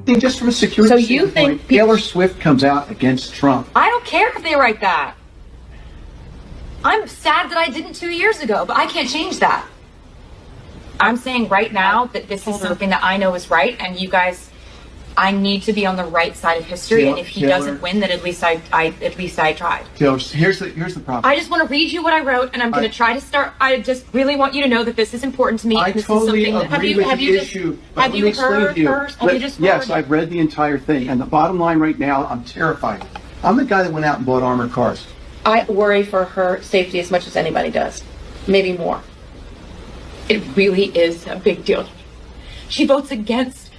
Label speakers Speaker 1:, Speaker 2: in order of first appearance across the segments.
Speaker 1: think just from a security
Speaker 2: So you
Speaker 1: standpoint,
Speaker 2: think
Speaker 1: Taylor Swift comes out against Trump.
Speaker 2: I don't care if they write that. I'm sad that I didn't 2 years ago, but I can't change that. I'm saying right now that this is something that I know is right, and you guys, I need to be on the right side of history. And if he doesn't win, then at least I tried.
Speaker 1: Taylor, here's the problem.
Speaker 2: I just want to read you what I wrote, and I'm going to try to start. I just really want you to know that this is important to me.
Speaker 1: I
Speaker 2: this
Speaker 1: totally
Speaker 2: is something
Speaker 1: agree with the issue.
Speaker 2: Have you heard her?
Speaker 1: Yes, I've read the entire thing, and the bottom line right now, I'm terrified. I'm the guy that went out and bought armored cars.
Speaker 2: I worry for her safety as much as anybody does, maybe more. It really is a big deal. She votes against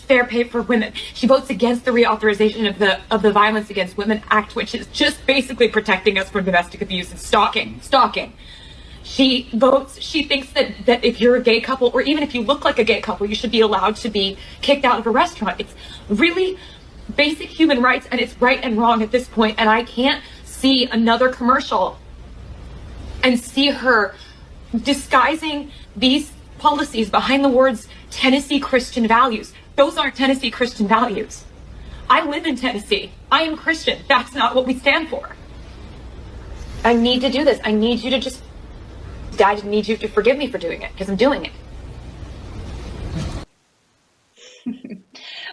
Speaker 2: fair pay for women. She votes against the reauthorization of the Violence Against Women Act, which is just basically protecting us from domestic abuse and stalking. She thinks that if you're a gay couple, or even if you look like a gay couple, you should be allowed to be kicked out of a restaurant. It's really basic human rights, and it's right and wrong at this point. And I can't see another commercial and see her disguising these policies behind the words Tennessee Christian values. Those aren't Tennessee Christian values. I live in Tennessee. I am Christian. That's not what we stand for. I need to do this. I need you to forgive me for doing it, because I'm doing it.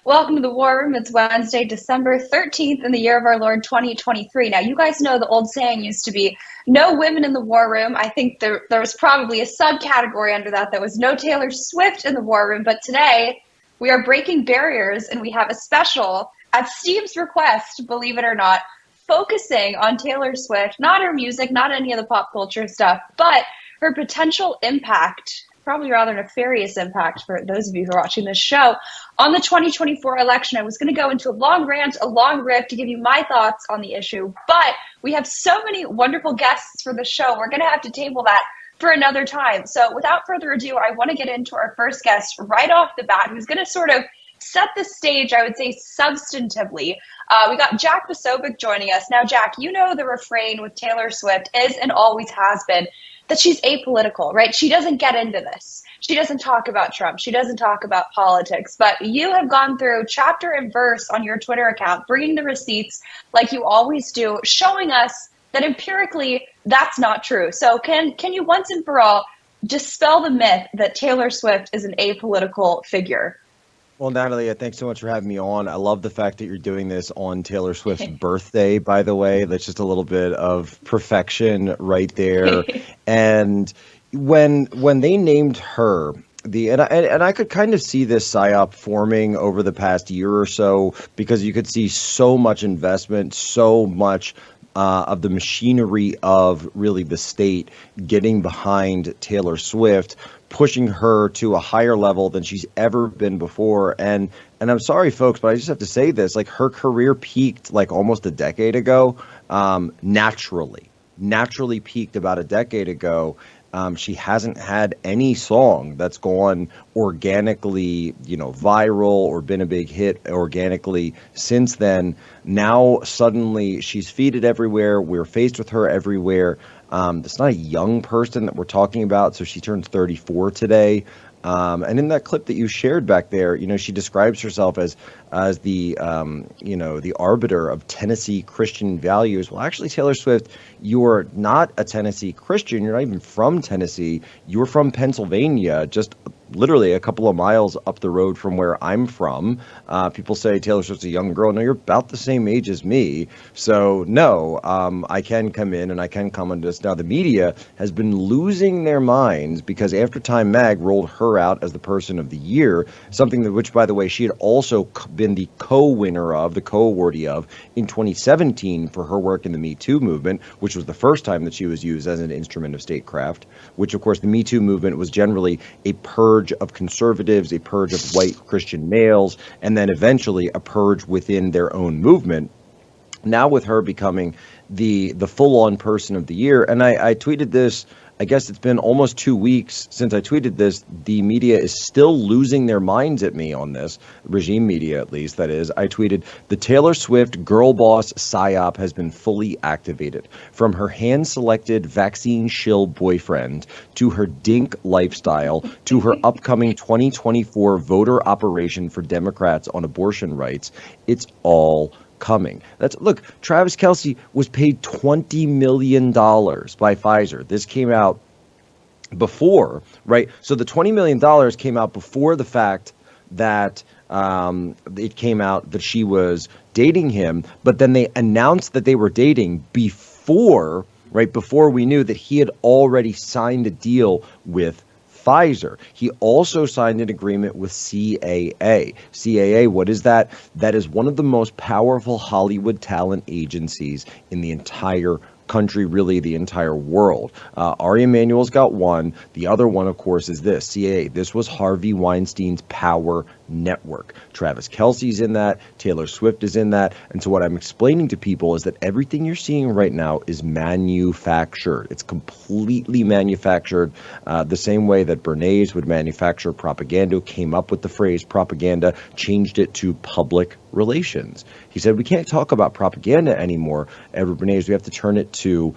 Speaker 3: Welcome to the War Room. It's Wednesday, December 13th in the year of our Lord 2023. Now, you guys know the old saying used to be, no women in the War Room. I think there was probably a subcategory under that was no Taylor Swift in the War Room. But today, we are breaking barriers, and we have a special, at Steve's request, believe it or not, focusing on Taylor Swift, not her music, not any of the pop culture stuff, but her potential impact, probably rather nefarious impact for those of you who are watching this show, on the 2024 election. I was going to go into a long rant, a long riff to give you my thoughts on the issue, but we have so many wonderful guests for the show. We're going to have to table that for another time. So without further ado, I want to get into our first guest right off the bat, who's going to sort of set the stage, I would say, substantively. We got Jack Posobiec joining us. Now, Jack, you know the refrain with Taylor Swift is and always has been that she's apolitical, right? She doesn't get into this. She doesn't talk about Trump. She doesn't talk about politics. But you have gone through chapter and verse on your Twitter account, bringing the receipts like you always do, showing us that empirically that's not true. So can you once and for all dispel the myth that Taylor Swift is an apolitical figure?
Speaker 4: Well, Natalie, thanks so much for having me on. I love the fact that you're doing this on Taylor Swift's birthday, by the way. That's just a little bit of perfection right there. And when they named her, and I could kind of see this psyop forming over the past year or so, because you could see so much investment, so much of the machinery of really the state getting behind Taylor Swift, pushing her to a higher level than she's ever been before. And I'm sorry, folks, but I just have to say this, like, her career peaked like almost a decade ago, naturally peaked about a decade ago. She hasn't had any song that's gone organically, viral or been a big hit organically since then. Now, suddenly, she's feeded everywhere. We're faced with her everywhere. It's not a young person that we're talking about. So she turns 34 today. And in that clip that you shared back there, she describes herself as the, the arbiter of Tennessee Christian values. Well, actually, Taylor Swift, you're not a Tennessee Christian. You're not even from Tennessee. You're from Pennsylvania, just literally a couple of miles up the road from where I'm from. People say Taylor Swift's a young girl. No, you're about the same age as me. So no, I can come in and I can comment on this. Now, the media has been losing their minds because after Time Mag rolled her out as the person of the year, something that, which, by the way, she had also been the co-winner of, the co-awardee of in 2017 for her work in the Me Too movement, which was the first time that she was used as an instrument of statecraft, which, of course, the Me Too movement was generally a purge of conservatives, a purge of white Christian males, and then eventually a purge within their own movement. Now with her becoming the full-on person of the year, and I tweeted this I guess it's been almost 2 weeks since I tweeted this. The media is still losing their minds at me on this, regime media at least, that is. I tweeted, the Taylor Swift girl boss psyop has been fully activated. From her hand-selected vaccine shill boyfriend to her dink lifestyle to her upcoming 2024 voter operation for Democrats on abortion rights, it's all coming. Look, Travis Kelce was paid $20 million by Pfizer. This came out before, right? So the $20 million came out before the fact that it came out that she was dating him, but then they announced that they were dating before we knew that he had already signed a deal with Pfizer. He also signed an agreement with CAA. CAA, what is that? That is one of the most powerful Hollywood talent agencies in the entire country, really the entire world. Ari Emanuel's got one. The other one, of course, is this, CAA. This was Harvey Weinstein's power network. Travis Kelce's in that. Taylor Swift is in that. And so what I'm explaining to people is that everything you're seeing right now is manufactured. It's completely manufactured. The same way that Bernays would manufacture propaganda, came up with the phrase propaganda, changed it to public relations. He said, we can't talk about propaganda anymore, Edward Bernays. We have to turn it to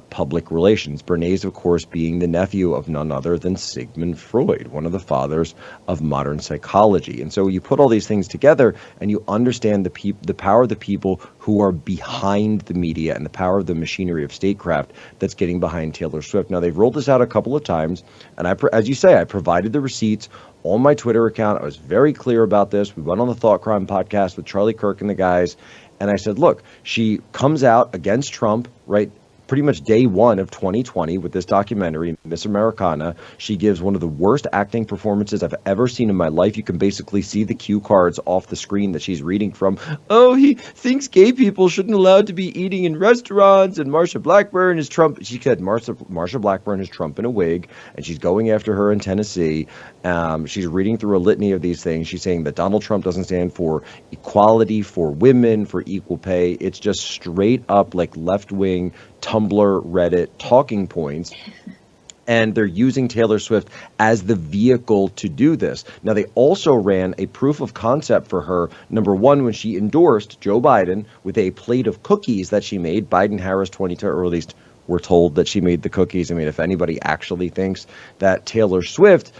Speaker 4: public relations. Bernays, of course, being the nephew of none other than Sigmund Freud, one of the fathers of modern psychology. And so you put all these things together and you understand the power of the people who are behind the media and the power of the machinery of statecraft that's getting behind Taylor Swift. Now, they've rolled this out a couple of times, and as you say, I provided the receipts on my Twitter account. I was very clear about this. We went on the Thought Crime podcast with Charlie Kirk and the guys, and I said, look, she comes out against Trump, right? Pretty much day one of 2020 with this documentary, Miss Americana. She gives one of the worst acting performances I've ever seen in my life. You can basically see the cue cards off the screen that she's reading from. Oh, he thinks gay people shouldn't allowed to be eating in restaurants, and Marsha Blackburn is Trump. She said Marsha Blackburn is Trump in a wig, and she's going after her in Tennessee. She's reading through a litany of these things. She's saying that Donald Trump doesn't stand for equality for women, for equal pay. It's just straight up like left-wing Tumblr, Reddit talking points. And they're using Taylor Swift as the vehicle to do this. Now, they also ran a proof of concept for her. Number one, when she endorsed Joe Biden with a plate of cookies that she made, Biden-Harris 22, or at least we're told that she made the cookies. I mean, if anybody actually thinks that Taylor Swift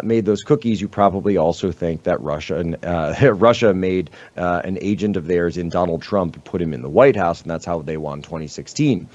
Speaker 4: made those cookies, you probably also think that Russia made an agent of theirs in Donald Trump and put him in the White House, and that's how they won 2016.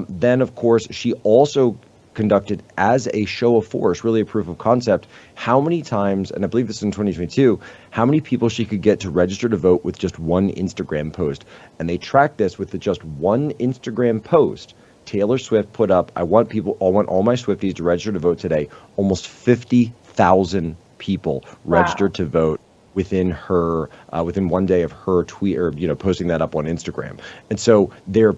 Speaker 4: Then, of course, she also conducted as a show of force, really a proof of concept, how many times, and I believe this is in 2022, how many people she could get to register to vote with just one Instagram post. And they tracked this with just one Instagram post. Taylor Swift put up, I want all my Swifties to register to vote today. Almost 50,000 people registered to vote within one day of her tweet or posting that up on Instagram. And so they're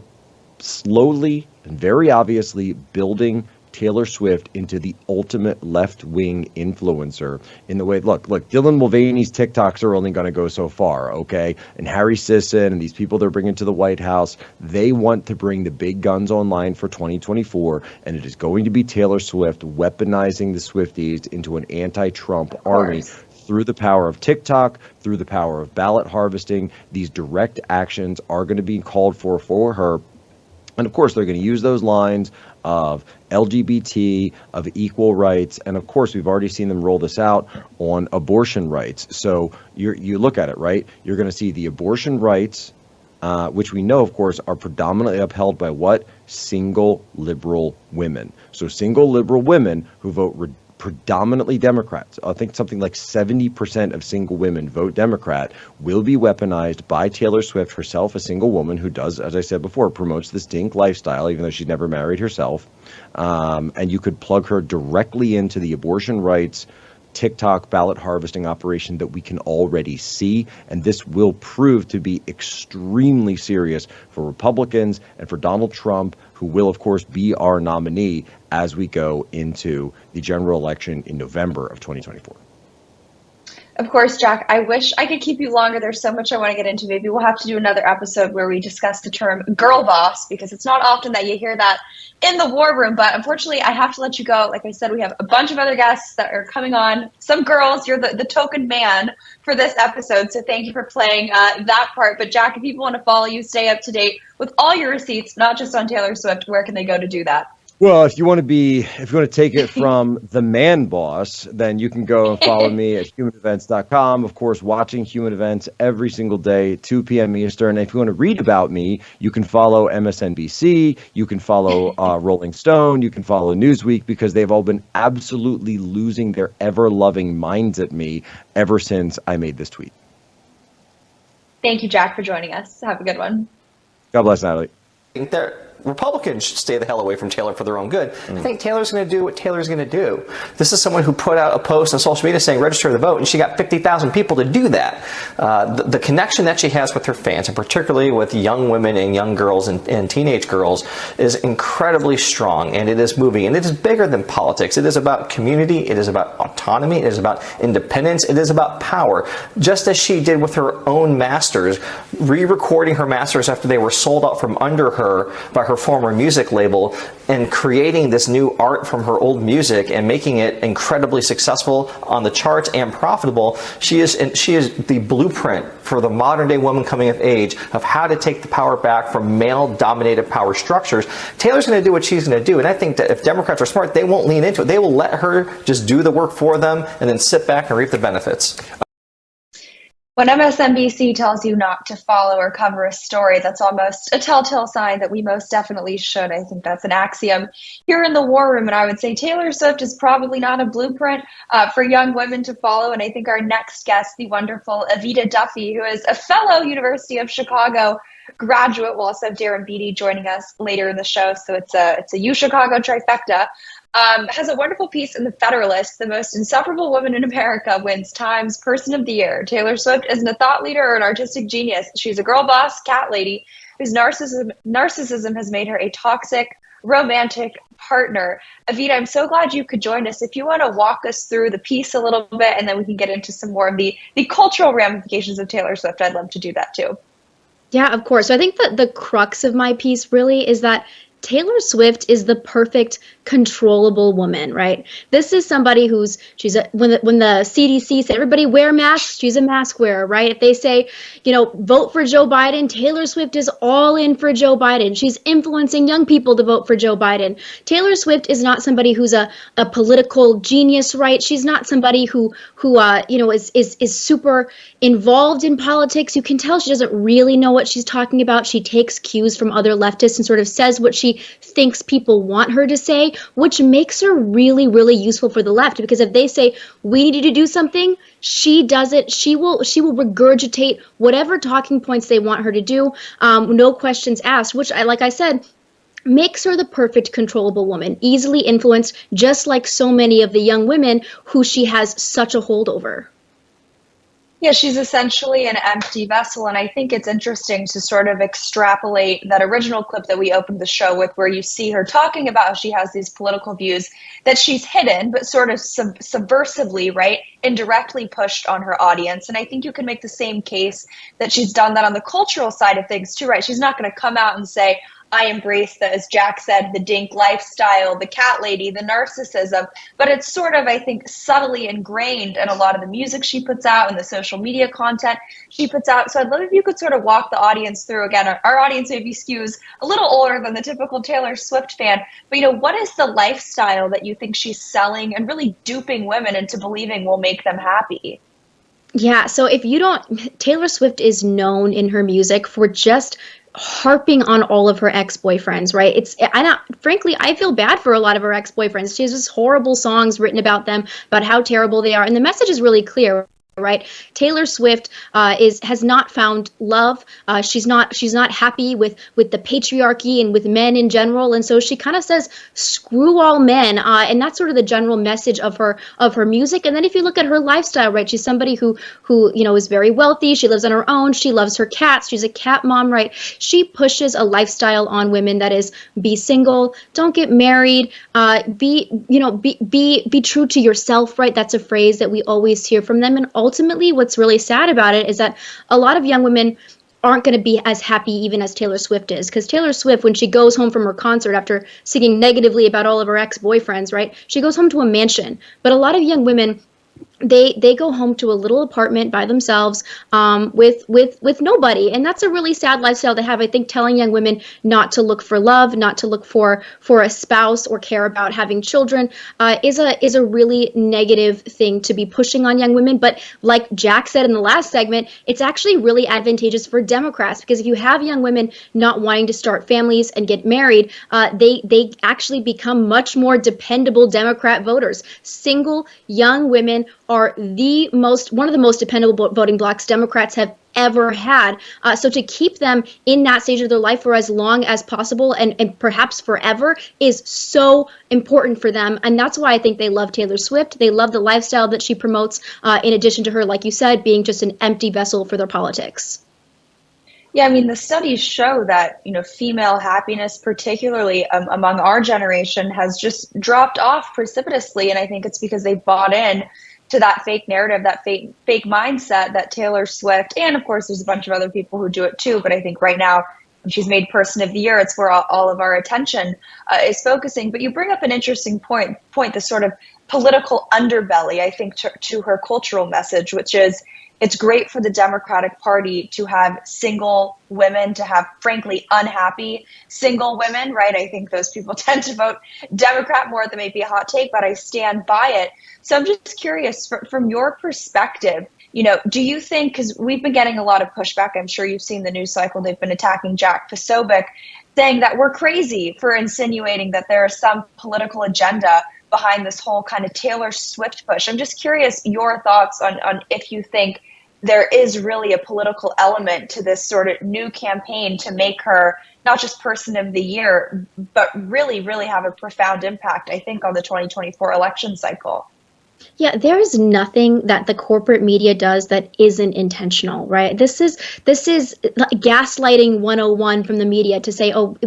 Speaker 4: slowly and very obviously building Taylor Swift into the ultimate left-wing influencer in the way, look, Dylan Mulvaney's TikToks are only going to go so far, okay? And Harry Sisson and these people they're bringing to the White House, they want to bring the big guns online for 2024, and it is going to be Taylor Swift weaponizing the Swifties into an anti-Trump army through the power of TikTok, through the power of ballot harvesting. These direct actions are going to be called for her. And of course, they're going to use those lines of LGBT, of equal rights. And of course, we've already seen them roll this out on abortion rights. So you look at it, right? You're going to see the abortion rights, which we know, of course, are predominantly upheld by what? Single liberal women. So single liberal women who vote predominantly Democrats. I think something like 70% of single women vote Democrat, will be weaponized by Taylor Swift herself, a single woman who does, as I said before, promotes this dink lifestyle, even though she's never married herself. And you could plug her directly into the abortion rights TikTok ballot harvesting operation that we can already see. And this will prove to be extremely serious for Republicans and for Donald Trump, who will, of course, be our nominee as we go into the general election in November of 2024.
Speaker 3: Of course, Jack, I wish I could keep you longer. There's so much I want to get into. Maybe we'll have to do another episode where we discuss the term girl boss, because it's not often that you hear that in the war room. But unfortunately, I have to let you go. Like I said, we have a bunch of other guests that are coming on. Some girls, you're the token man for this episode. So thank you for playing that part. But Jack, if people want to follow you, stay up to date with all your receipts, not just on Taylor Swift, where can they go to do that?
Speaker 4: Well, if you want to take it from the man boss, then you can go and follow me at humanevents.com. Of course, watching Human Events every single day, 2 p.m. Eastern. And if you want to read about me, you can follow MSNBC, you can follow Rolling Stone, you can follow Newsweek, because they've all been absolutely losing their ever-loving minds at me ever since I made this tweet.
Speaker 3: Thank you, Jack, for joining us. Have a good one.
Speaker 4: God bless, Natalie.
Speaker 5: Republicans should stay the hell away from Taylor for their own good. I think Taylor's going to do what Taylor's going to do. This is someone who put out a post on social media saying register to vote, and she got 50,000 people to do that. The connection that she has with her fans, and particularly with young women and young girls and teenage girls, is incredibly strong, and it is moving. And it is bigger than politics. It is about community. It is about autonomy. It is about independence. It is about power. Just as she did with her own masters, re-recording her masters after they were sold out from under her by her former music label, and creating this new art from her old music and making it incredibly successful on the charts and profitable. She is the blueprint for the modern day woman coming of age of how to take the power back from male dominated power structures. Taylor's going to do what she's going to do, and I think that if Democrats are smart, they won't lean into it. They will let her just do the work for them and then sit back and reap the benefits.
Speaker 3: When MSNBC tells you not to follow or cover a story, that's almost a telltale sign that we most definitely should. I think that's an axiom here in the war room. And I would say Taylor Swift is probably not a blueprint for young women to follow. And I think our next guest, the wonderful Evita Duffy, who is a fellow University of Chicago graduate, will also have Darren Beattie joining us later in the show. So it's a UChicago trifecta. Has a wonderful piece in The Federalist. The most insufferable woman in America wins Times Person of the Year. Taylor Swift isn't a thought leader or an artistic genius. She's a girl boss, cat lady, whose narcissism has made her a toxic, romantic partner. Evita, I'm so glad you could join us. If you want to walk us through the piece a little bit, and then we can get into some more of the cultural ramifications of Taylor Swift, I'd love to do that too.
Speaker 6: Yeah, of course. So I think that the crux of my piece really is that Taylor Swift is the perfect controllable woman, right? This is somebody when the CDC said everybody wear masks, she's a mask wearer, right? If they say, vote for Joe Biden, Taylor Swift is all in for Joe Biden. She's influencing young people to vote for Joe Biden. Taylor Swift is not somebody who's a political genius, right? She's not somebody who is super involved in politics. You can tell she doesn't really know what she's talking about. She takes cues from other leftists and sort of says what she thinks people want her to say, which makes her really, really useful for the left, because if they say we need you to do something, she does it. She will regurgitate whatever talking points they want her to do, no questions asked, which like I said, makes her the perfect controllable woman, easily influenced, just like so many of the young women who she has such a hold over.
Speaker 3: Yeah, she's essentially an empty vessel, and I think it's interesting to sort of extrapolate that original clip that we opened the show with, where you see her talking about how she has these political views that she's hidden, but sort of subversively, right, indirectly pushed on her audience. And I think you can make the same case that she's done that on the cultural side of things too, right? She's not going to come out and say, I embrace the, as Jack said, the dink lifestyle, the cat lady, the narcissism, but it's sort of, I think, subtly ingrained in a lot of the music she puts out and the social media content she puts out. So I'd love if you could sort of walk the audience through, again, our audience maybe skews a little older than the typical Taylor Swift fan, but what is the lifestyle that you think she's selling and really duping women into believing will make them happy?
Speaker 6: Yeah, so Taylor Swift is known in her music for just harping on all of her ex-boyfriends, right? Frankly, I feel bad for a lot of her ex-boyfriends. She has just horrible songs written about them, about how terrible they are. And the message is really clear, right? Taylor Swift has not found love. She's not happy with the patriarchy and with men in general, and so she kind of says screw all men, and that's sort of the general message of her music. And then if you look at her lifestyle, right, she's somebody who is very wealthy. She lives on her own. She loves her cats. She's a cat mom, right? She pushes a lifestyle on women that is be single, don't get married, be true to yourself, right? That's a phrase that we always hear from them, and also ultimately, what's really sad about it is that a lot of young women aren't going to be as happy even as Taylor Swift is. Because Taylor Swift, when she goes home from her concert after singing negatively about all of her ex-boyfriends, right, she goes home to a mansion. But a lot of young women, they go home to a little apartment by themselves, with nobody, and that's a really sad lifestyle to have. I think telling young women not to look for love, not to look for a spouse or care about having children, is a really negative thing to be pushing on young women. But like Jack said in the last segment, it's actually really advantageous for Democrats, because if you have young women not wanting to start families and get married, they actually become much more dependable Democrat voters. Single young women are one of the most dependable voting blocs Democrats have ever had. So to keep them in that stage of their life for as long as possible and perhaps forever is so important for them. And that's why I think they love Taylor Swift. They love the lifestyle that she promotes, in addition to her, like you said, being just an empty vessel for their politics.
Speaker 3: Yeah, I mean, the studies show that, female happiness, particularly among our generation, has just dropped off precipitously. And I think it's because they bought in to that fake narrative, that fake mindset that Taylor Swift, and of course there's a bunch of other people who do it too, but I think right now when she's made Person of the Year, it's where all of our attention is focusing. But you bring up an interesting point, the sort of political underbelly, I think, to her cultural message, which is it's great for the Democratic Party to have single women, to have, frankly, unhappy single women, right? I think those people tend to vote Democrat more. That may be a hot take, but I stand by it. So I'm just curious, from your perspective, do you think, because we've been getting a lot of pushback, I'm sure you've seen the news cycle, they've been attacking Jack Posobiec, saying that we're crazy for insinuating that there is some political agenda behind this whole kind of Taylor Swift push. I'm just curious your thoughts on if you think there is really a political element to this sort of new campaign to make her not just Person of the Year, but really, really have a profound impact, I think, on the 2024 election cycle.
Speaker 6: Yeah, there is nothing that the corporate media does that isn't intentional, right? This is gaslighting 101 from the media to say, oh,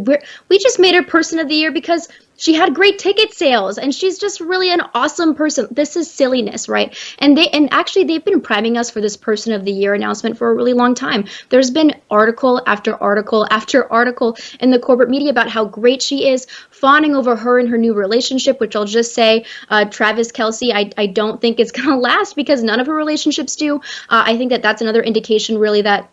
Speaker 6: we just made her Person of the Year because she had great ticket sales and she's just really an awesome person. This is silliness, right? And actually they've been priming us for this Person of the Year announcement for a really long time. There's been article after article after article in the corporate media about how great she is, fawning over her and her new relationship, which I'll just say, Travis Kelce, I don't think it's going to last because none of her relationships do. I think that's another indication really that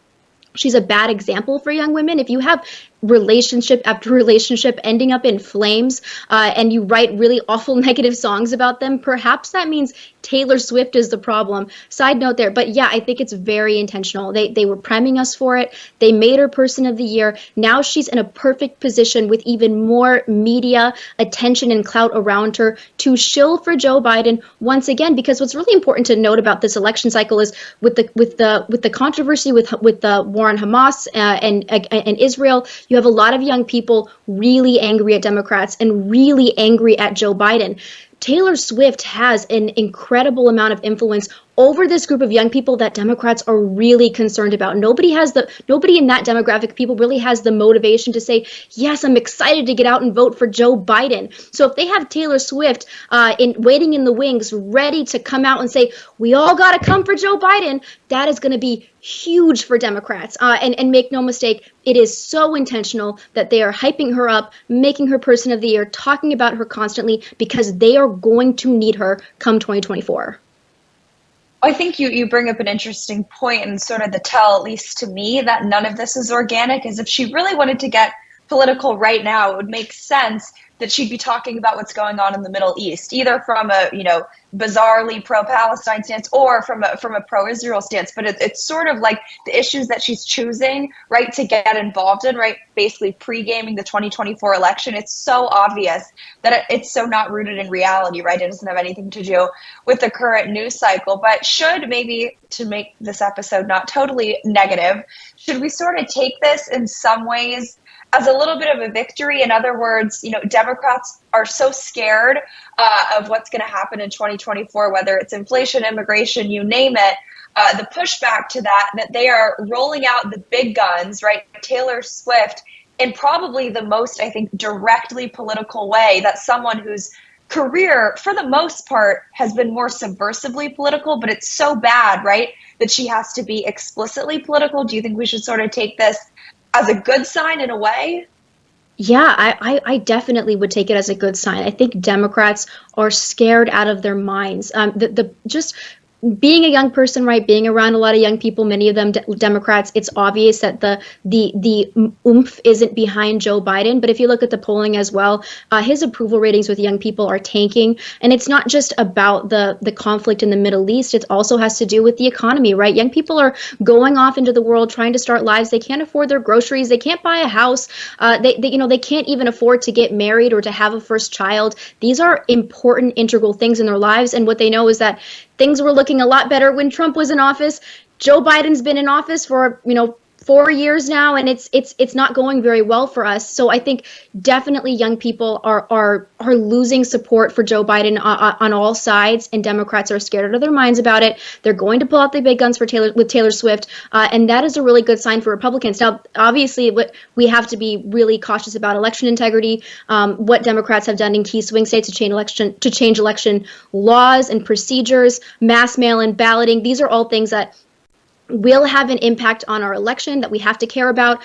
Speaker 6: she's a bad example for young women. If you have relationship after relationship ending up in flames, and you write really awful negative songs about them, perhaps that means Taylor Swift is the problem. Side note there, but yeah, I think it's very intentional. They were priming us for it. They made her Person of the Year. Now she's in a perfect position with even more media attention and clout around her to shill for Joe Biden once again. Because what's really important to note about this election cycle is with the controversy with the war on Hamas and Israel, you have a lot of young people really angry at Democrats and really angry at Joe Biden. Taylor Swift has an incredible amount of influence over this group of young people that Democrats are really concerned about. Nobody in that demographic people really has the motivation to say, yes, I'm excited to get out and vote for Joe Biden. So if they have Taylor Swift waiting in the wings, ready to come out and say, we all got to come for Joe Biden, that is going to be huge for Democrats. And make no mistake, it is so intentional that they are hyping her up, making her Person of the Year, talking about her constantly, because they are going to need her come 2024.
Speaker 3: I think you bring up an interesting point, and sort of the tell, at least to me, that none of this is organic, is if she really wanted to get political right now, it would make sense that she'd be talking about what's going on in the Middle East, either from a, bizarrely pro-Palestine stance or from a pro-Israel stance. But it's sort of like the issues that she's choosing, right, to get involved in, right, basically pre-gaming the 2024 election. It's so obvious that it's so not rooted in reality, right? It doesn't have anything to do with the current news cycle. But should, maybe to make this episode not totally negative, should we sort of take this in some ways as a little bit of a victory? In other words, Democrats are so scared of what's going to happen in 2024, whether it's inflation, immigration, you name it, the pushback to that they are rolling out the big guns, right? Taylor Swift, in probably the most, I think, directly political way that someone who's career, for the most part, has been more subversively political, but it's so bad, right, that she has to be explicitly political. Do you think we should sort of take this as a good sign in a way?
Speaker 6: Yeah, I definitely would take it as a good sign. I think Democrats are scared out of their minds. The just being a young person, right, being around a lot of young people, many of them Democrats, it's obvious that the oomph isn't behind Joe Biden. But if you look at the polling as well, his approval ratings with young people are tanking. And it's not just about the conflict in the Middle East. It also has to do with the economy, right? Young people are going off into the world trying to start lives. They can't afford their groceries. They can't buy a house. They can't even afford to get married or to have a first child. These are important, integral things in their lives. And what they know is that things were looking a lot better when Trump was in office. Joe Biden's been in office for, 4 years now, and it's not going very well for us. So I think definitely young people are losing support for Joe Biden on all sides, and Democrats are scared out of their minds about it. They're going to pull out the big guns for Taylor Swift, and that is a really good sign for Republicans. Now, obviously, we have to be really cautious about election integrity. What Democrats have done in key swing states to change election laws and procedures, mass mail-in balloting. These are all things that will have an impact on our election that we have to care about,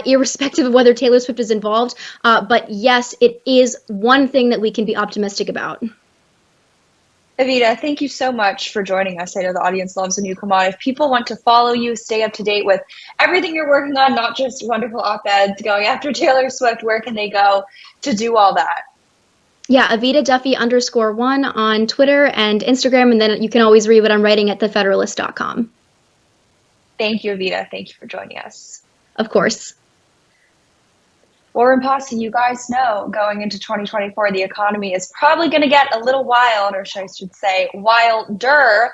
Speaker 6: irrespective of whether Taylor Swift is involved. But yes, it is one thing that we can be optimistic about.
Speaker 3: Evita, thank you so much for joining us. I know the audience loves when you come on. If people want to follow you, stay up to date with everything you're working on, not just wonderful op-eds going after Taylor Swift, where can they go to do all that?
Speaker 6: Yeah, Evita Duffy _1 on Twitter and Instagram, and then you can always read what I'm writing at thefederalist.com.
Speaker 3: Thank you, Evita. Thank you for joining us.
Speaker 6: Of course.
Speaker 3: Warren Posse, you guys know going into 2024, the economy is probably going to get a little wild, or I should say wilder.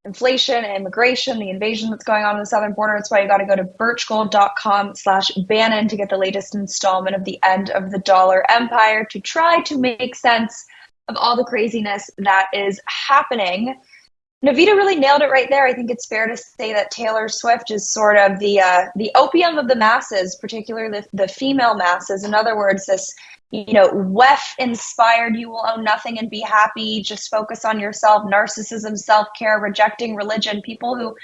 Speaker 3: Inflation, immigration, the invasion that's going on the southern border. That's why you got to go to birchgold.com/Bannon to get the latest installment of The End of the Dollar Empire to try to make sense of all the craziness that is happening. Evita really nailed it right there. I think it's fair to say that Taylor Swift is sort of the opium of the masses, particularly the female masses. In other words, this, WEF-inspired, you will own nothing and be happy, just focus on yourself, narcissism, self-care, rejecting religion. People who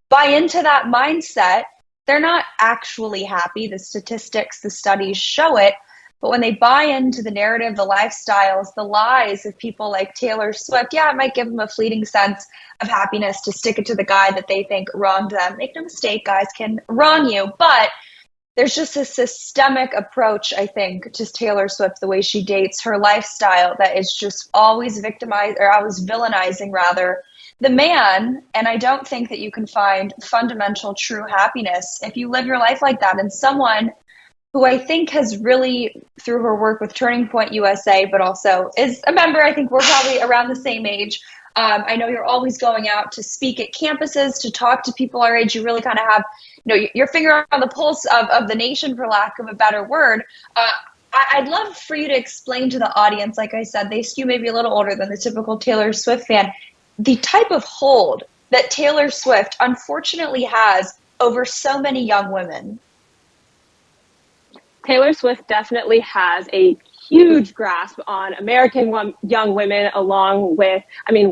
Speaker 3: buy into that mindset, they're not actually happy. The statistics, the studies show it. But when they buy into the narrative, the lifestyles, the lies of people like Taylor Swift, yeah, it might give them a fleeting sense of happiness to stick it to the guy that they think wronged them. Make no mistake, guys can wrong you. But there's just a systemic approach, I think, to Taylor Swift, the way she dates, her lifestyle, that is just always villainizing, rather, the man. And I don't think that you can find fundamental, true happiness if you live your life like that. And someone who I think has really, through her work with Turning Point USA, but also is a member, I think we're probably around the same age. I know you're always going out to speak at campuses, to talk to people our age. You really kind of have, your finger on the pulse of the nation, for lack of a better word. I'd love for you to explain to the audience, like I said, they skew maybe a little older than the typical Taylor Swift fan, the type of hold that Taylor Swift unfortunately has over so many young women.
Speaker 7: Taylor Swift definitely has a huge grasp on American young women, along with,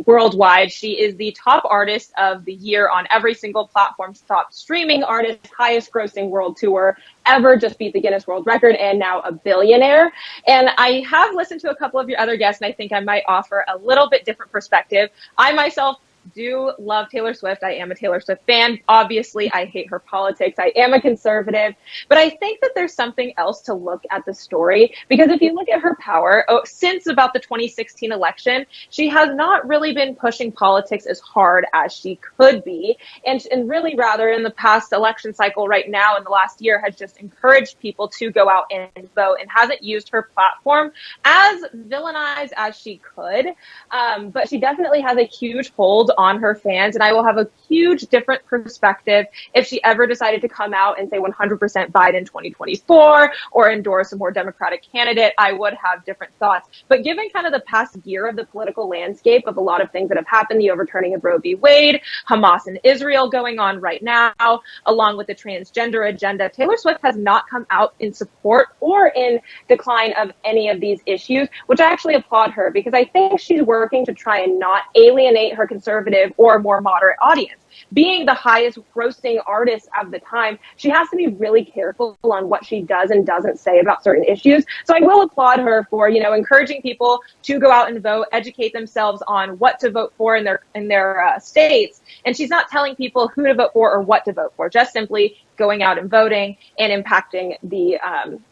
Speaker 7: worldwide. She is the top artist of the year on every single platform, top streaming artist, highest grossing world tour ever, just beat the Guinness World Record, and now a billionaire. And I have listened to a couple of your other guests, and I think I might offer a little bit different perspective. I myself do love Taylor Swift. I am a Taylor Swift fan. Obviously, I hate her politics. I am a conservative. But I think that there's something else to look at the story, because if you look at her power, since about the 2016 election, she has not really been pushing politics as hard as she could be. And really, rather, in the past election cycle right now, in the last year, has just encouraged people to go out and vote, and hasn't used her platform as villainized as she could. But she definitely has a huge hold on her fans, and I will have a huge different perspective if she ever decided to come out and say 100% Biden 2024 or endorse a more Democratic candidate. I would have different thoughts. But given kind of the past year of the political landscape of a lot of things that have happened, the overturning of Roe v. Wade, Hamas and Israel going on right now, along with the transgender agenda, Taylor Swift has not come out in support or in decline of any of these issues, which I actually applaud her, because I think she's working to try and not alienate her conservative or more moderate audience. Being the highest grossing artist of the time, she has to be really careful on what she does and doesn't say about certain issues. So I will applaud her for, encouraging people to go out and vote, educate themselves on what to vote for in their states. And she's not telling people who to vote for or what to vote for, just simply going out and voting and impacting the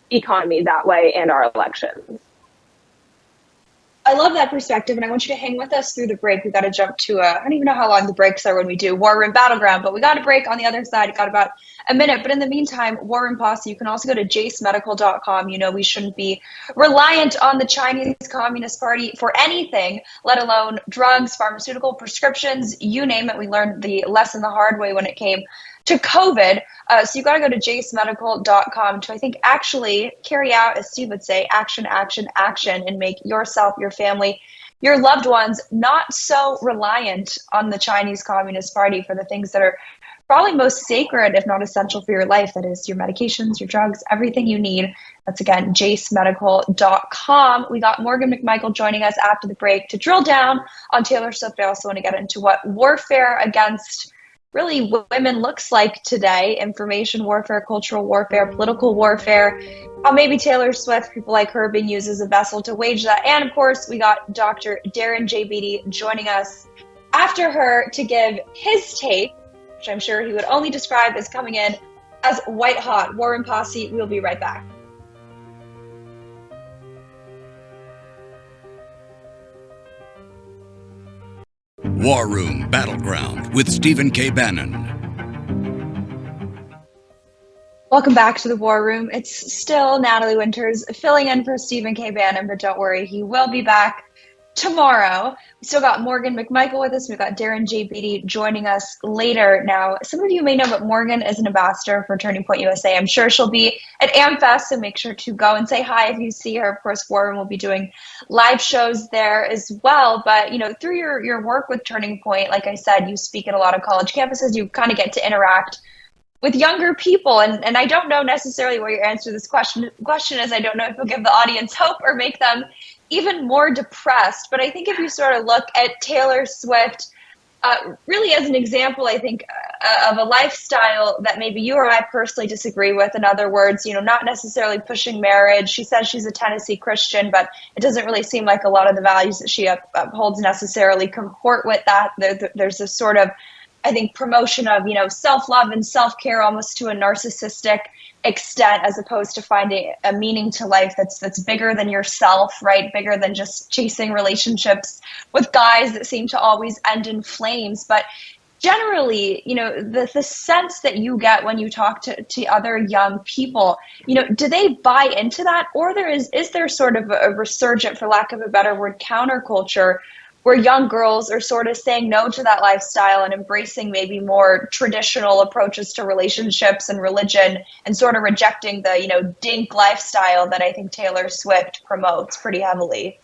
Speaker 7: economy that way and our elections.
Speaker 3: I love that perspective, and I want you to hang with us through the break. We've got to jump to I don't even know how long the breaks are when we do War Room Battleground, but we got a break on the other side. It got about a minute. But in the meantime, War Room Posse, you can also go to jacemedical.com. We shouldn't be reliant on the Chinese Communist Party for anything, let alone drugs, pharmaceutical prescriptions, you name it. We learned the lesson the hard way when it came to COVID. So you got to go to jacemedical.com to, I think, actually carry out, as Steve would say, action, action, action, and make yourself, your family, your loved ones not so reliant on the Chinese Communist Party for the things that are probably most sacred, if not essential for your life. That is your medications, your drugs, everything you need. That's, again, jacemedical.com. We got Morgonn McMichael joining us after the break to drill down on Taylor Swift. I also want to get into what warfare against really women looks like today: information warfare, cultural warfare, political warfare, how maybe Taylor Swift, people like her, being used as a vessel to wage that. And of course, we got Dr. Darren J. Beattie joining us after her to give his take, which I'm sure he would only describe as coming in as white hot. War Room Posse, we'll be right back.
Speaker 8: War Room Battleground with Stephen K. Bannon.
Speaker 3: Welcome back to the War Room. It's still Natalie Winters filling in for Stephen K. Bannon, but don't worry, he will be back tomorrow. We still got Morgonn McMichael with us. We've got Darren J. Beattie joining us later. Now, some of you may know, but Morgonn is an ambassador for Turning Point USA. I'm sure she'll be at AmFest, so make sure to go and say hi if you see her. Of course, War Room will be doing live shows there as well. But, through your work with Turning Point, like I said, you speak at a lot of college campuses. You kind of get to interact with younger people. And I don't know necessarily what your answer to this question is. I don't know if you'll give the audience hope or make them even more depressed. But I think if you sort of look at Taylor Swift really as an example, I think, of a lifestyle that maybe you or I personally disagree with. In other words, not necessarily pushing marriage. She says she's a Tennessee Christian, but it doesn't really seem like a lot of the values that she upholds necessarily comport with that. There's this sort of, I think, promotion of, self-love and self-care almost to a narcissistic extent, as opposed to finding a meaning to life that's bigger than yourself, right? Bigger than just chasing relationships with guys that seem to always end in flames. But generally, the sense that you get when you talk to other young people, do they buy into that? Or is there sort of a resurgent, for lack of a better word, counterculture, where young girls are sort of saying no to that lifestyle and embracing maybe more traditional approaches to relationships and religion, and sort of rejecting the, dink lifestyle that I think Taylor Swift promotes pretty heavily?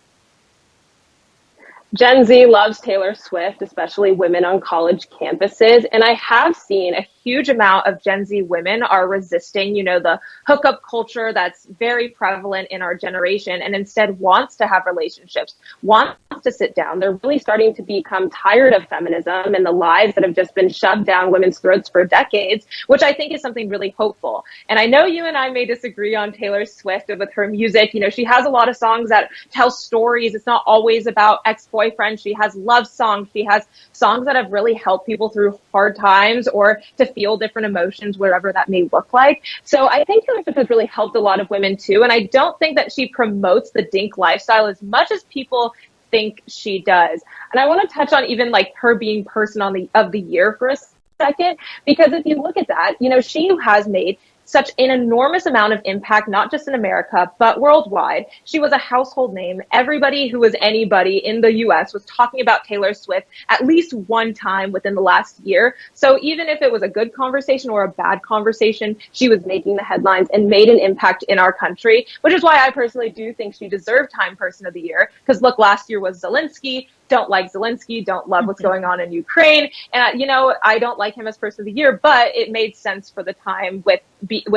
Speaker 7: Gen Z loves Taylor Swift, especially women on college campuses. And I have seen a huge amount of Gen Z women are resisting, the hookup culture that's very prevalent in our generation, and instead wants to have relationships, wants to sit down. They're really starting to become tired of feminism and the lies that have just been shoved down women's throats for decades, which I think is something really hopeful. And I know you and I may disagree on Taylor Swift with her music. She has a lot of songs that tell stories. It's not always about ex-boyfriend. She has love songs. She has songs that have really helped people through hard times or to feel different emotions, wherever that may look like. So I think Taylor Swift has really helped a lot of women too. And I don't think that she promotes the dink lifestyle as much as people think she does. And I want to touch on even like her being person of the year for a second, because if you look at that, she has made such an enormous amount of impact, not just in America, but worldwide. She was a household name. Everybody who was anybody in the US was talking about Taylor Swift at least one time within the last year. So even if it was a good conversation or a bad conversation, she was making the headlines and made an impact in our country, which is why I personally do think she deserved Time Person of the Year. Because look, last year was Zelensky. Don't like Zelensky, don't love what's going on in Ukraine. And, I don't like him as Person of the Year, but it made sense for the time with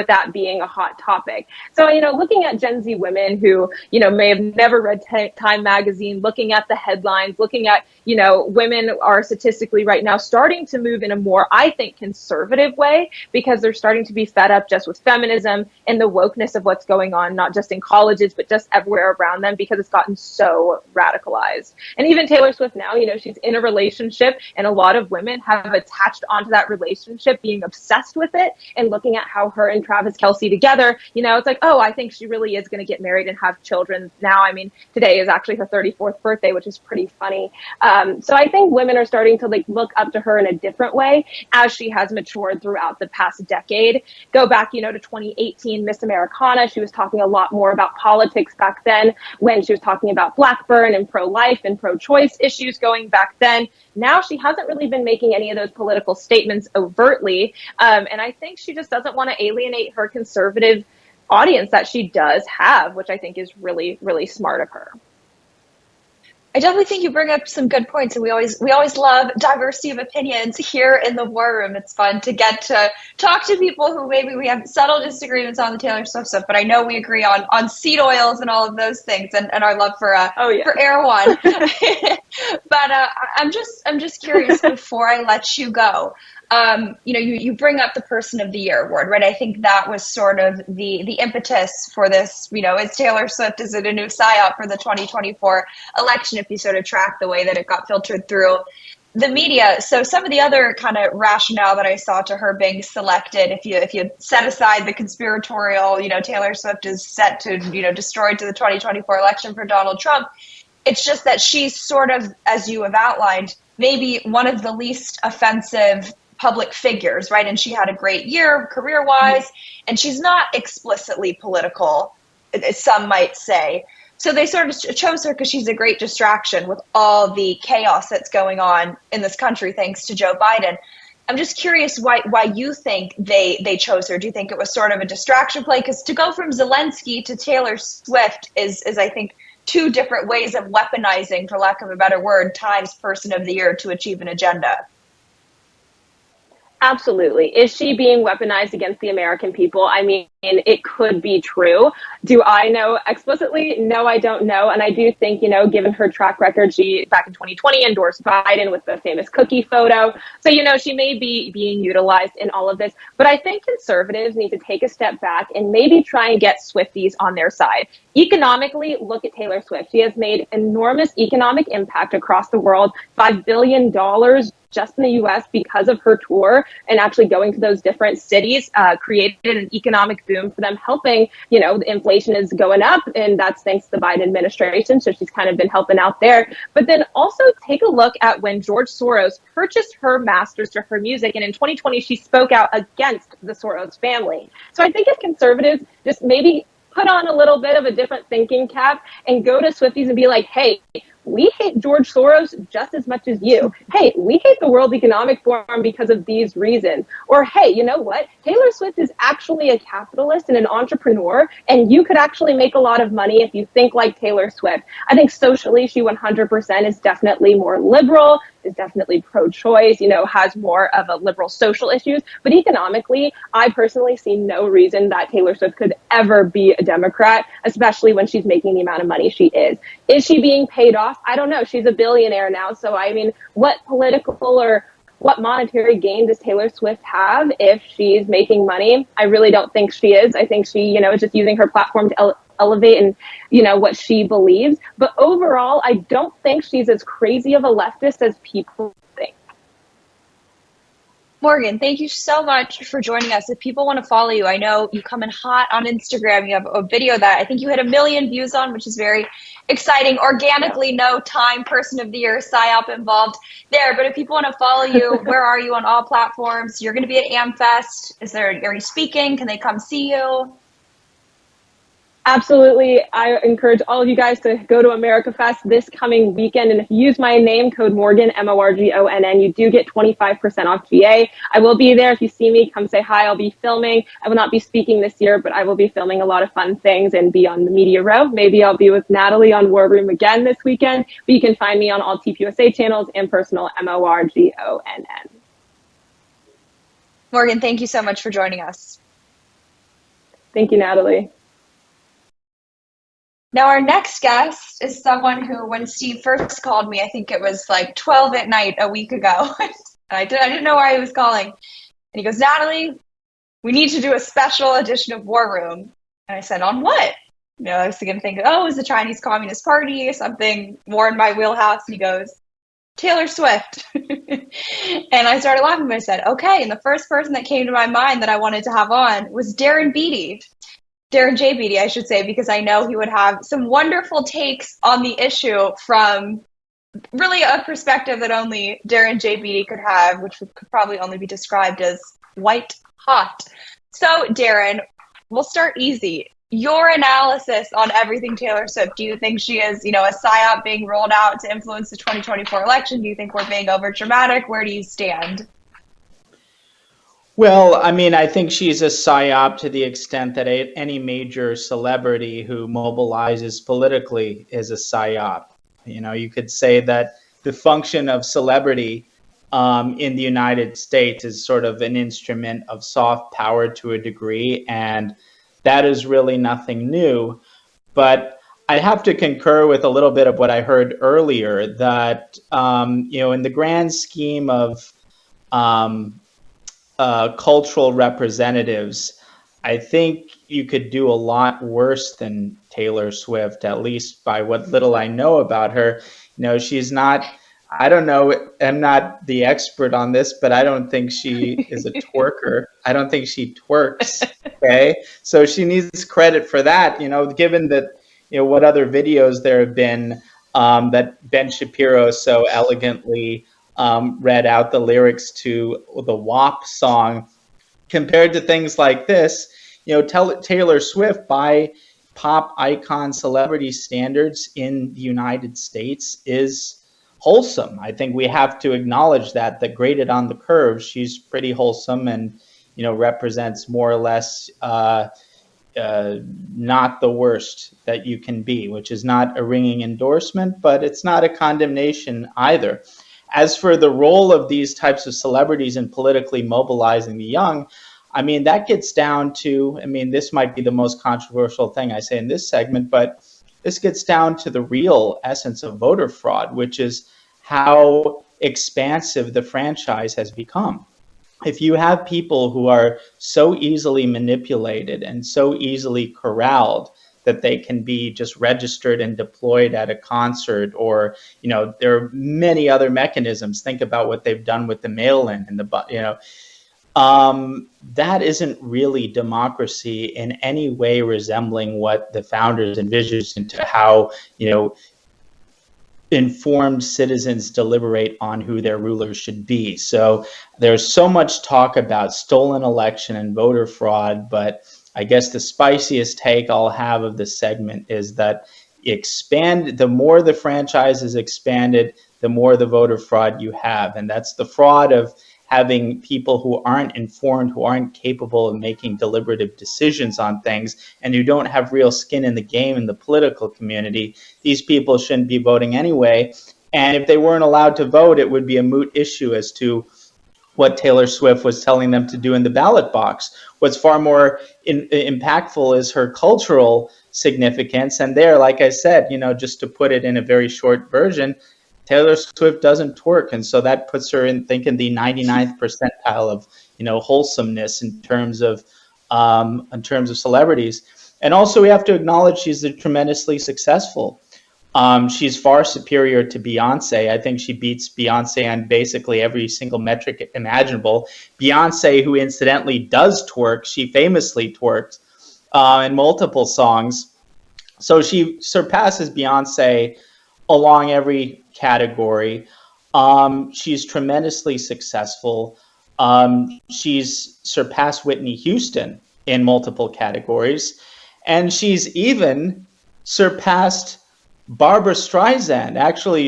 Speaker 7: that being a hot topic. So, looking at Gen Z women who, may have never read Time magazine, looking at the headlines, looking at, women are statistically right now starting to move in a more, I think, conservative way, because they're starting to be fed up just with feminism and the wokeness of what's going on, not just in colleges, but just everywhere around them, because it's gotten so radicalized. And even Taylor Swift now, she's in a relationship, and a lot of women have attached onto that relationship, being obsessed with it, and looking at how her and Travis Kelce together, it's like, oh, I think she really is going to get married and have children now. I mean, today is actually her 34th birthday, which is pretty funny. So I think women are starting to look up to her in a different way as she has matured throughout the past decade. Go back, to 2018 Miss Americana. She was talking a lot more about politics back then, when she was talking about Blackburn and pro-life and pro-choice issues going back then. Now she hasn't really been making any of those political statements overtly. And I think she just doesn't want to alienate her conservative audience that she does have, which I think is really, really smart of her.
Speaker 3: I definitely think you bring up some good points, and we always love diversity of opinions here in the War Room. It's fun to get to talk to people who maybe we have subtle disagreements on the Taylor Swift stuff, but I know we agree on seed oils and all of those things, and our love for Air One. But I'm just curious before I let you go. You bring up the Person of the Year award, right? I think that was sort of the impetus for this, is Taylor Swift, is it a new psyop for the 2024 election, if you sort of track the way that it got filtered through the media. So some of the other kind of rationale that I saw to her being selected, if you set aside the conspiratorial, Taylor Swift is set to, destroyed to the 2024 election for Donald Trump, it's just that she's sort of, as you have outlined, maybe one of the least offensive public figures, right? And she had a great year career-wise, and she's not explicitly political, some might say. So they sort of chose her because she's a great distraction with all the chaos that's going on in this country, thanks to Joe Biden. I'm just curious why you think they chose her. Do you think it was sort of a distraction play? Because to go from Zelensky to Taylor Swift is I think, two different ways of weaponizing, for lack of a better word, Time's Person of the Year to achieve an agenda.
Speaker 7: Absolutely. Is she being weaponized against the American people? I mean, it could be true. Do I know explicitly? No, I don't know. And I do think, given her track record, she back in 2020 endorsed Biden with the famous cookie photo. So, she may be being utilized in all of this. But I think conservatives need to take a step back and maybe try and get Swifties on their side. Economically, look at Taylor Swift. She has made enormous economic impact across the world, $5 billion just in the US because of her tour and actually going to those different cities, created an economic boom for them, helping, the inflation is going up, and that's thanks to the Biden administration. So she's kind of been helping out there. But then also take a look at when George Soros purchased her masters to her music. And in 2020, she spoke out against the Soros family. So I think if conservatives just maybe put on a little bit of a different thinking cap and go to Swifties and be like, hey, we hate George Soros just as much as you. Hey, we hate the World Economic Forum because of these reasons. Or, hey, you know what? Taylor Swift is actually a capitalist and an entrepreneur, and you could actually make a lot of money if you think like Taylor Swift. I think socially, she 100% is definitely more liberal, is definitely pro-choice, has more of a liberal social issues. But economically, I personally see no reason that Taylor Swift could ever be a Democrat, especially when she's making the amount of money she is. Is she being paid off? I don't know. She's a billionaire now. So, I mean, what political or what monetary gain does Taylor Swift have if she's making money? I really don't think she is. I think she, is just using her platform to elevate and, what she believes. But overall, I don't think she's as crazy of a leftist as people think.
Speaker 3: Morgonn, thank you so much for joining us. If people want to follow you, I know you come in hot on Instagram. You have a video that I think you hit 1 million views on, which is very exciting. Organically, no Time Person of the Year PSYOP involved there. But if people want to follow you, where are you on all platforms? You're going to be at AmFest. Are you speaking? Can they come see you?
Speaker 7: Absolutely. I encourage all of you guys to go to America Fest this coming weekend. And if you use my name, code Morgonn, Morgonn, you do get 25% off GA. I will be there. If you see me, come say hi. I'll be filming. I will not be speaking this year, but I will be filming a lot of fun things and be on the media row. Maybe I'll be with Natalie on War Room again this weekend. But you can find me on all TPUSA channels and personal Morgonn.
Speaker 3: Morgonn, thank you so much for joining us.
Speaker 7: Thank you, Natalie.
Speaker 3: Now, our next guest is someone who, when Steve first called me, I think it was like 12 at night a week ago, and I didn't know why he was calling. And he goes, Natalie, we need to do a special edition of War Room. And I said, on what? I was going to think, oh, is the Chinese Communist Party, something more in my wheelhouse? And he goes, Taylor Swift. And I started laughing, but I said, okay. And the first person that came to my mind that I wanted to have on was Darren J. Beattie, I should say, because I know he would have some wonderful takes on the issue from really a perspective that only Darren J. Beattie could have, which could probably only be described as white hot. So, Darren, we'll start easy. Your analysis on everything Taylor Swift. Do you think she is, a PSYOP being rolled out to influence the 2024 election? Do you think we're being over dramatic? Where do you stand?
Speaker 9: Well, I think she's a PSYOP to the extent that any major celebrity who mobilizes politically is a PSYOP. You could say that the function of celebrity in the United States is sort of an instrument of soft power to a degree, and that is really nothing new. But I have to concur with a little bit of what I heard earlier, that, in the grand scheme of cultural representatives, I think you could do a lot worse than Taylor Swift, at least by what little I know about her. She's not, I don't know, I'm not the expert on this, but I don't think she is a twerker. I don't think she twerks, okay? So she needs credit for that, given that, what other videos there have been that Ben Shapiro so elegantly read out the lyrics to the WAP song, compared to things like this. Taylor Swift, by pop icon celebrity standards in the United States, is wholesome. I think we have to acknowledge that graded on the curve, she's pretty wholesome and, represents more or less not the worst that you can be, which is not a ringing endorsement, but it's not a condemnation either. As for the role of these types of celebrities in politically mobilizing the young, that gets down to, this might be the most controversial thing I say in this segment, but this gets down to the real essence of voter fraud, which is how expansive the franchise has become. If you have people who are so easily manipulated and so easily corralled that they can be just registered and deployed at a concert, or, there are many other mechanisms. Think about what they've done with the mail-in and that isn't really democracy in any way resembling what the founders envisioned into how, informed citizens deliberate on who their rulers should be. So there's so much talk about stolen election and voter fraud, but I guess the spiciest take I'll have of this segment is that the more the franchise is expanded, the more the voter fraud you have. And that's the fraud of having people who aren't informed, who aren't capable of making deliberative decisions on things, and who don't have real skin in the game in the political community. These people shouldn't be voting anyway. And if they weren't allowed to vote, it would be a moot issue as to what Taylor Swift was telling them to do in the ballot box. What's far more impactful is her cultural significance. And there, like I said, just to put it in a very short version, Taylor Swift doesn't twerk. And so that puts her in, think, in the 99th percentile of, wholesomeness in terms of celebrities. And also we have to acknowledge she's tremendously successful. She's far superior to Beyonce. I think she beats Beyonce on basically every single metric imaginable. Beyonce, who incidentally does twerk, she famously twerks in multiple songs. So she surpasses Beyonce along every category. She's tremendously successful. She's surpassed Whitney Houston in multiple categories. And she's even surpassed Barbra Streisand. Actually,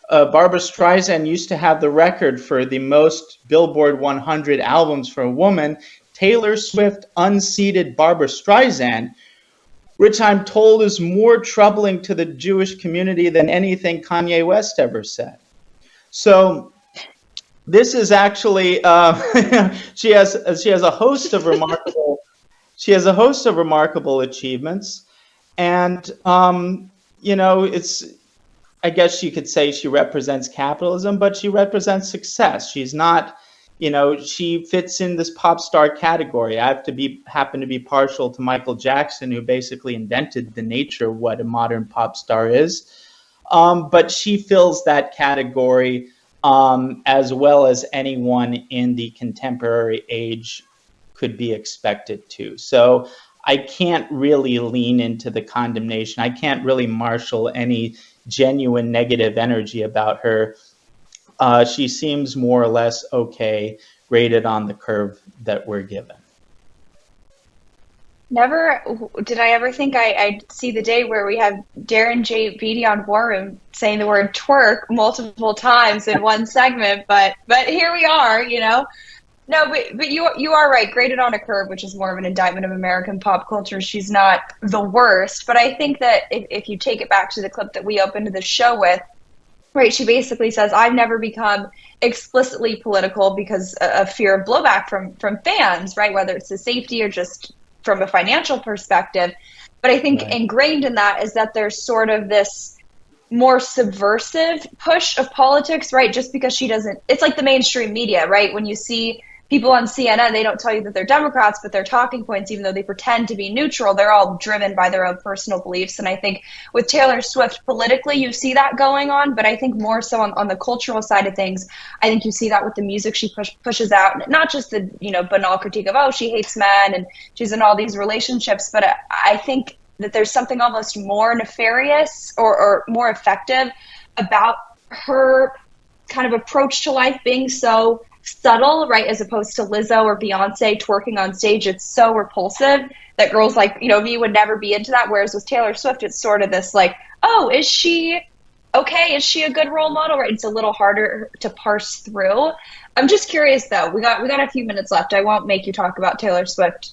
Speaker 9: Barbra Streisand used to have the record for the most Billboard 100 albums for a woman. Taylor Swift unseated Barbra Streisand, which I'm told is more troubling to the Jewish community than anything Kanye West ever said. So this is actually she has a host of remarkable achievements, and I guess you could say she represents capitalism, but she represents success. She's not, she fits in this pop star category. I happen to be partial to Michael Jackson, who basically invented the nature of what a modern pop star is. But she fills that category as well as anyone in the contemporary age could be expected to. So I can't really lean into the condemnation. I can't really marshal any genuine negative energy about her. She seems more or less okay, rated on the curve that we're given.
Speaker 3: Never did I ever think I'd see the day where we have Darren J. Beattie on War Room saying the word twerk multiple times in one segment, but here we are, No, but you are right. Graded on a curve, which is more of an indictment of American pop culture. She's not the worst, but I think that if you take it back to the clip that we opened the show with, right, she basically says, I've never become explicitly political because of fear of blowback from fans, right, whether it's the safety or just from a financial perspective. But I think ingrained in that is that there's sort of this more subversive push of politics, right, just because she doesn't, it's like the mainstream media, right, when you see people on CNN, they don't tell you that they're Democrats, but their talking points, even though they pretend to be neutral, they're all driven by their own personal beliefs. And I think with Taylor Swift, politically, you see that going on, but I think more so on the cultural side of things, I think you see that with the music she pushes out, not just the banal critique of, oh, she hates men and she's in all these relationships, but I think that there's something almost more nefarious or more effective about her kind of approach to life being so subtle, right, as opposed to Lizzo or Beyonce twerking on stage. It's so repulsive that girls like me would never be into that, whereas with Taylor Swift it's sort of this like, oh, is she okay, is she a good role model, right? It's a little harder to parse through. I'm just curious though, we got a few minutes left. I won't make you talk about Taylor Swift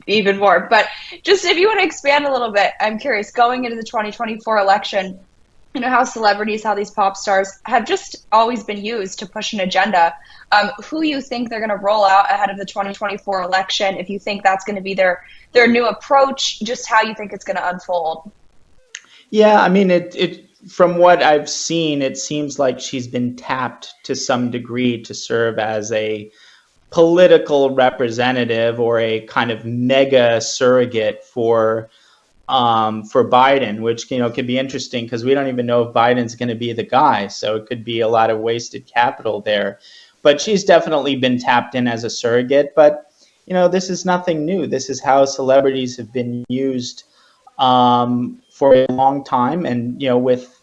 Speaker 3: even more, but just if you want to expand a little bit, I'm curious, going into the 2024 election, how celebrities, how these pop stars have just always been used to push an agenda. Who you think they're going to roll out ahead of the 2024 election, if you think that's going to be their new approach, just how you think it's going to unfold?
Speaker 9: Yeah, I mean, it from what I've seen, it seems like she's been tapped to some degree to serve as a political representative or a kind of mega surrogate for Biden, which could be interesting because we don't even know if Biden's going to be the guy, so it could be a lot of wasted capital there. But she's definitely been tapped in as a surrogate. But this is nothing new. This is how celebrities have been used for a long time, and with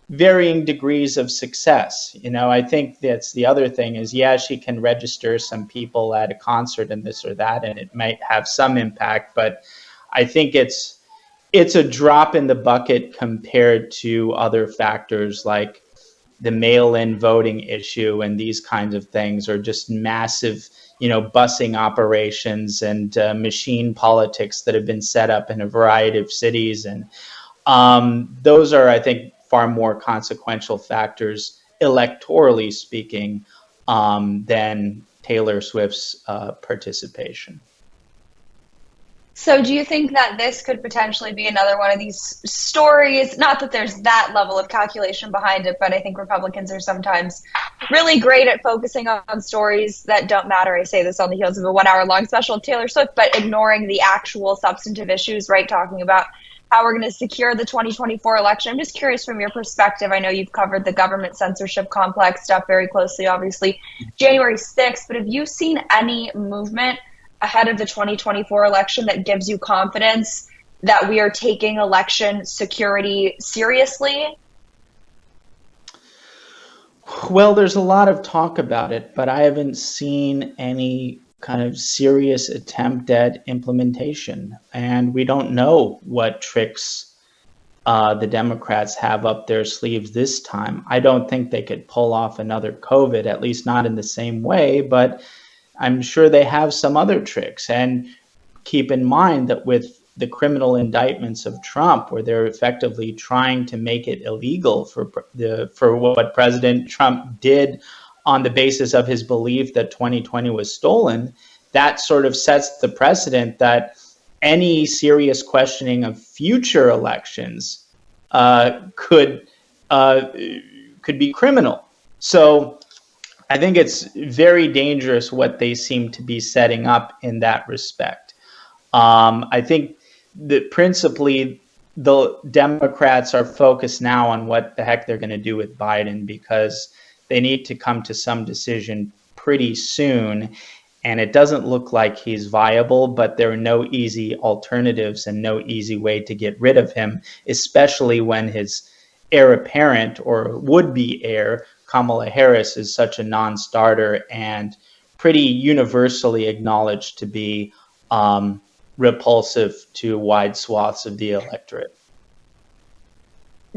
Speaker 9: varying degrees of success. I think that's the other thing is, yeah, she can register some people at a concert and this or that, and it might have some impact, but I think it's a drop in the bucket compared to other factors like the mail-in voting issue and these kinds of things, or just massive, busing operations and machine politics that have been set up in a variety of cities. And those are, I think, far more consequential factors, electorally speaking, than Taylor Swift's participation.
Speaker 3: So do you think that this could potentially be another one of these stories? Not that there's that level of calculation behind it, but I think Republicans are sometimes really great at focusing on stories that don't matter. I say this on the heels of a 1 hour long special of Taylor Swift, but ignoring the actual substantive issues, right? Talking about how we're going to secure the 2024 election. I'm just curious from your perspective. I know you've covered the government censorship complex stuff very closely, obviously, January 6th, but have you seen any movement ahead of the 2024 election that gives you confidence that we are taking election security seriously?
Speaker 9: Well, there's a lot of talk about it, but I haven't seen any kind of serious attempt at implementation. And we don't know what tricks the Democrats have up their sleeves this time. I don't think they could pull off another COVID, at least not in the same way, but I'm sure they have some other tricks. And keep in mind that with the criminal indictments of Trump, where they're effectively trying to make it illegal for what President Trump did on the basis of his belief that 2020 was stolen, that sort of sets the precedent that any serious questioning of future elections could be criminal. So I think it's very dangerous what they seem to be setting up in that respect. I think that principally the Democrats are focused now on what the heck they're going to do with Biden, because they need to come to some decision pretty soon. And it doesn't look like he's viable, but there are no easy alternatives and no easy way to get rid of him, especially when his heir apparent or would-be heir, Kamala Harris, is such a non-starter and pretty universally acknowledged to be repulsive to wide swaths of the electorate.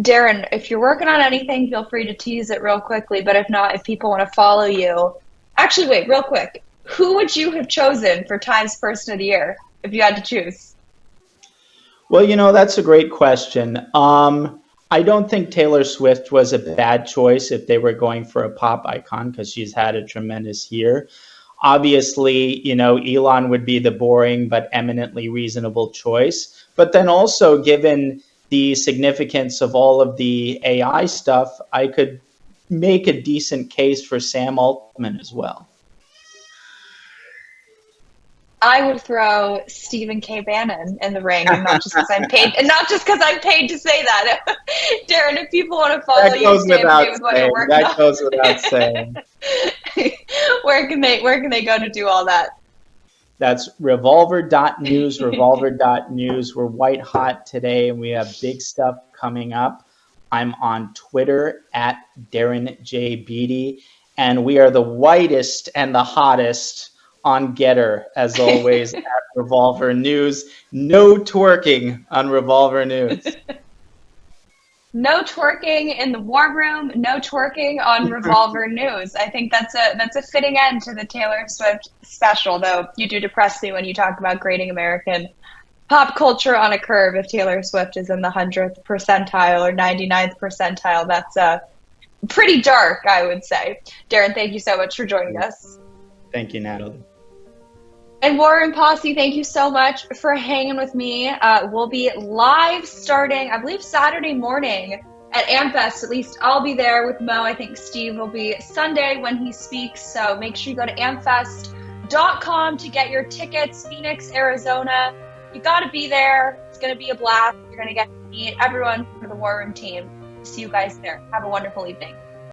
Speaker 3: Darren, if you're working on anything, feel free to tease it real quickly. But if not, if people want to follow you, actually, wait, real quick. Who would you have chosen for Times Person of the Year if you had to choose?
Speaker 9: Well, that's a great question. I don't think Taylor Swift was a bad choice if they were going for a pop icon, because she's had a tremendous year. Obviously, Elon would be the boring but eminently reasonable choice. But then also, given the significance of all of the AI stuff, I could make a decent case for Sam Altman as well.
Speaker 3: I would throw Stephen K. Bannon in the ring, and not just because I'm paid, to say that. Darren, if people want to follow you, stay up to date with what you're working on.
Speaker 9: That goes without saying.
Speaker 3: Where can they go to do all that?
Speaker 9: That's revolver.news, revolver.news. We're white hot today, and we have big stuff coming up. I'm on Twitter at Darren J. Beattie, and we are the whitest and the hottest on Getter, as always, at Revolver News. No twerking on Revolver News.
Speaker 3: No twerking in the war room, no twerking on Revolver News. I think that's a fitting end to the Taylor Swift special, though you do depress me when you talk about grading American pop culture on a curve. If Taylor Swift is in the 100th percentile or 99th percentile, that's pretty dark, I would say. Darren, thank you so much for joining us.
Speaker 9: Thank you, Natalie.
Speaker 3: And Warren Posse, thank you so much for hanging with me. We'll be live starting, I believe, Saturday morning at AmFest. At least I'll be there with Mo. I think Steve will be Sunday when he speaks. So make sure you go to amfest.com to get your tickets. Phoenix, Arizona. You got to be there. It's going to be a blast. You're going to get to meet everyone from the War Room team. See you guys there. Have a wonderful evening.